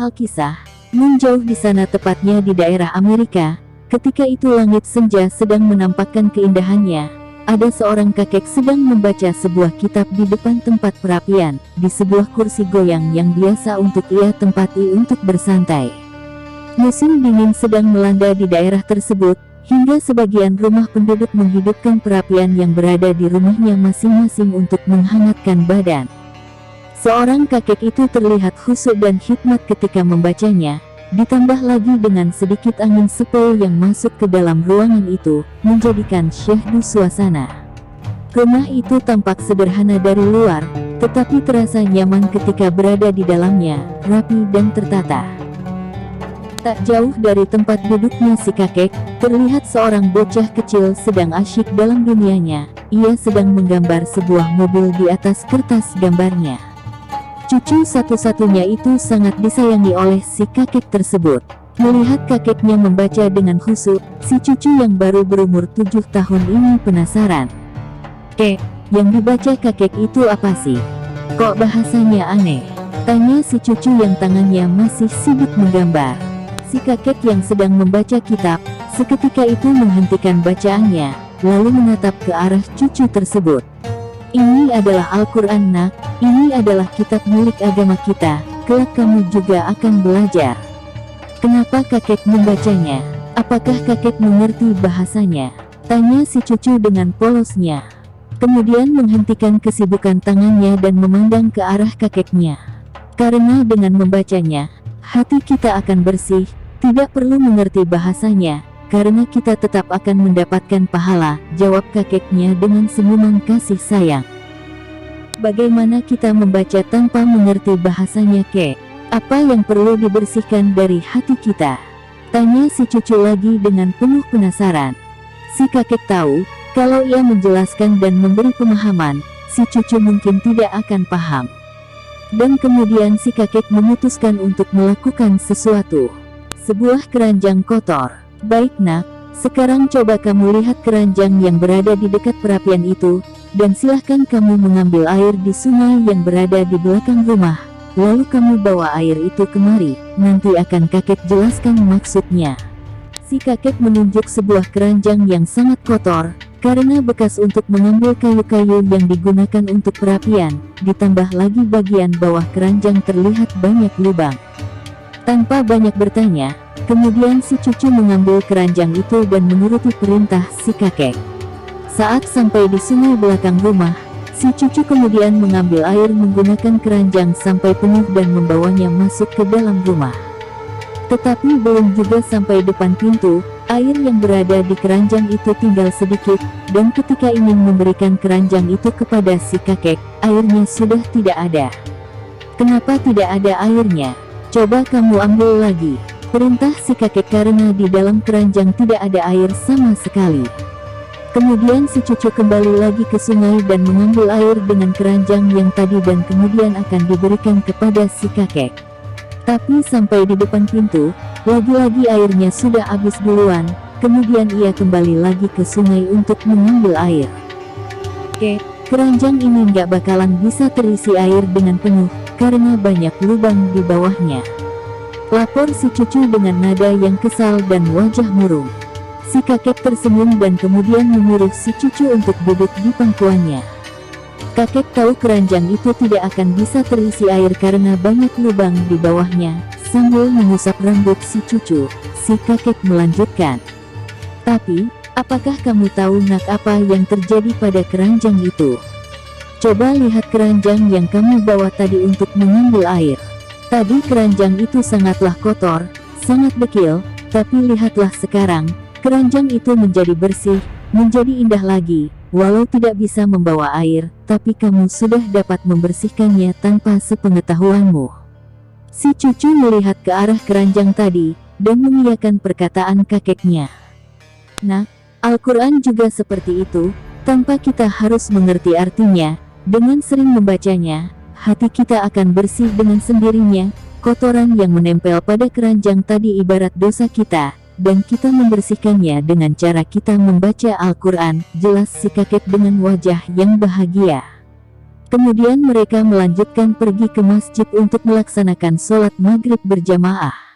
Alkisah, menjauh di sana tepatnya di daerah Amerika, ketika itu langit senja sedang menampakkan keindahannya. Ada seorang kakek sedang membaca sebuah kitab di depan tempat perapian, di sebuah kursi goyang yang biasa untuk ia tempati untuk bersantai. Musim dingin sedang melanda di daerah tersebut, hingga sebagian rumah penduduk menghidupkan perapian yang berada di rumahnya masing-masing untuk menghangatkan badan. Seorang kakek itu terlihat khusyuk dan hikmat ketika membacanya, ditambah lagi dengan sedikit angin sepoi yang masuk ke dalam ruangan itu, menjadikan syahdu suasana. Rumah itu tampak sederhana dari luar, tetapi terasa nyaman ketika berada di dalamnya, rapi dan tertata. Tak jauh dari tempat duduknya si kakek, terlihat seorang bocah kecil sedang asyik dalam dunianya. Ia sedang menggambar sebuah mobil di atas kertas gambarnya. Cucu satu-satunya itu sangat disayangi oleh si kakek tersebut. Melihat kakeknya membaca dengan khusyuk, si cucu yang baru berumur 7 tahun ini penasaran. Yang dibaca kakek itu apa sih? Kok bahasanya aneh? Tanya si cucu yang tangannya masih sibuk menggambar. Si kakek yang sedang membaca kitab, seketika itu menghentikan bacaannya, lalu menatap ke arah cucu tersebut. Ini adalah Al-Quran nak, ini adalah kitab milik agama kita, kelak kamu juga akan belajar. Kenapa kakek membacanya? Apakah kakek mengerti bahasanya? Tanya si cucu dengan polosnya. Kemudian menghentikan kesibukan tangannya dan memandang ke arah kakeknya. Karena dengan membacanya, hati kita akan bersih. Tidak perlu mengerti bahasanya, karena kita tetap akan mendapatkan pahala, jawab kakeknya dengan senyuman kasih sayang. Bagaimana kita membaca tanpa mengerti bahasanya kek? Apa yang perlu dibersihkan dari hati kita? Tanya si cucu lagi dengan penuh penasaran. Si kakek tahu, kalau ia menjelaskan dan memberi pemahaman, si cucu mungkin tidak akan paham. Dan kemudian si kakek memutuskan untuk melakukan sesuatu. Sebuah keranjang kotor. Baik nak, sekarang coba kamu lihat keranjang yang berada di dekat perapian itu, dan silahkan kamu mengambil air di sungai yang berada di belakang rumah. Lalu kamu bawa air itu kemari, nanti akan kakek jelaskan maksudnya. Si kakek menunjuk sebuah keranjang yang sangat kotor, karena bekas untuk mengambil kayu-kayu yang digunakan untuk perapian, ditambah lagi bagian bawah keranjang terlihat banyak lubang. Tanpa banyak bertanya, kemudian si cucu mengambil keranjang itu dan menuruti perintah si kakek. Saat sampai di sungai belakang rumah, si cucu kemudian mengambil air menggunakan keranjang sampai penuh dan membawanya masuk ke dalam rumah. Tetapi belum juga sampai depan pintu, air yang berada di keranjang itu tinggal sedikit, dan ketika ingin memberikan keranjang itu kepada si kakek, airnya sudah tidak ada. Kenapa tidak ada airnya? Coba kamu ambil lagi, perintah si kakek karena di dalam keranjang tidak ada air sama sekali. Kemudian si cucu kembali lagi ke sungai dan mengambil air dengan keranjang yang tadi dan kemudian akan diberikan kepada si kakek. Tapi sampai di depan pintu, lagi-lagi airnya sudah habis duluan, kemudian ia kembali lagi ke sungai untuk mengambil air. Keranjang ini nggak bakalan bisa terisi air dengan penuh, karena banyak lubang di bawahnya. Lapor si cucu dengan nada yang kesal dan wajah murung. Si kakek tersenyum dan kemudian menyuruh si cucu untuk duduk di pangkuannya. Kakek tahu keranjang itu tidak akan bisa terisi air karena banyak lubang di bawahnya. Sambil mengusap rambut si cucu, si kakek melanjutkan. Tapi, apakah kamu tahu nak apa yang terjadi pada keranjang itu? Coba lihat keranjang yang kamu bawa tadi untuk mengambil air. Tadi keranjang itu sangatlah kotor, sangat dekil, tapi lihatlah sekarang, keranjang itu menjadi bersih, menjadi indah lagi, walau tidak bisa membawa air, tapi kamu sudah dapat membersihkannya tanpa sepengetahuanmu. Si cucu melihat ke arah keranjang tadi, dan mengiyakan perkataan kakeknya. Nah, Al-Quran juga seperti itu, tanpa kita harus mengerti artinya. Dengan sering membacanya, hati kita akan bersih dengan sendirinya. Kotoran yang menempel pada keranjang tadi ibarat dosa kita, dan kita membersihkannya dengan cara kita membaca Al-Quran, jelas si kakek dengan wajah yang bahagia. Kemudian mereka melanjutkan pergi ke masjid untuk melaksanakan sholat maghrib berjamaah.